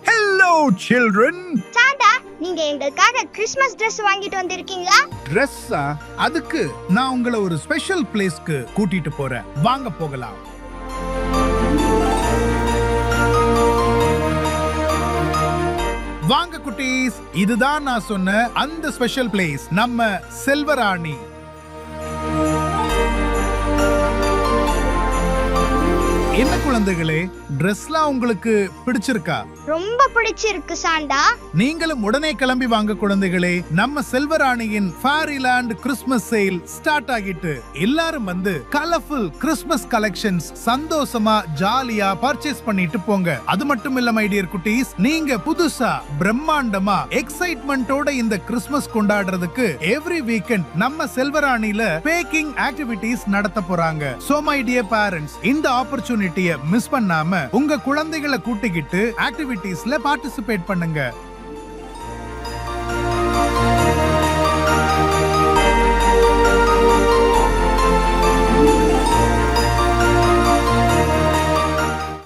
Hello children. Santa, நீங்க எங்களுக்காக Christmas Dress வாங்கிட்டு வந்திருக்கீங்களா? Dress-ஆ? அதுக்கு நான் உங்களை ஒரு ஸ்பெஷல் பிளேஸ்க்கு கூட்டிட்டு போறேன். வாங்க போகலாம். வாங்க குட்டீஸ், இதுதான் நான் சொன்ன அந்த ஸ்பெஷல் பிளேஸ், நம்ம செல்வராணி. என்ன குழந்தைகளே, Dress-லாம் உங்களுக்கு பிடிச்சிருக்கா? ரொம்ப பிடிச்சிருக்கு சாண்டா. நீங்களும் உடனே கிளம்பி வாங்க குழந்தைகளே. நம்ம செல்வராணியின் ஃபேரிலாண்ட் கிறிஸ்மஸ் சேல் ஸ்டார்ட் ஆகிட்டு. எல்லாரும் வந்து கலர்ஃபுல் கிறிஸ்மஸ் கலெக்ஷன்ஸ் சந்தோஷமா ஜாலியா பர்ச்சேஸ் பண்ணிட்டு போங்க. அது மட்டும் இல்ல மை டியர் குட்டீஸ், நீங்க புதுசா பிரம்மாண்டமா எக்ஸைட்மெண்டோட இந்த கிறிஸ்மஸ் கொண்டாடுறதுக்கு எவ்ரி வீக்கெண்ட் நம்ம செல்வராணில பேக்கிங் ஆக்டிவிட்டீஸ் நடத்த போறாங்க. சோ மை டியர் பேரண்ட்ஸ், இந்த ஆப்பர்ச்சுனிட்டியை மிஸ் பண்ணாம உங்க குழந்தைகளை கூட்டிக்கிட்டு ஆக்டிவிட்டீஸ்ல பார்ட்டிசிபேட் பண்ணுங்க.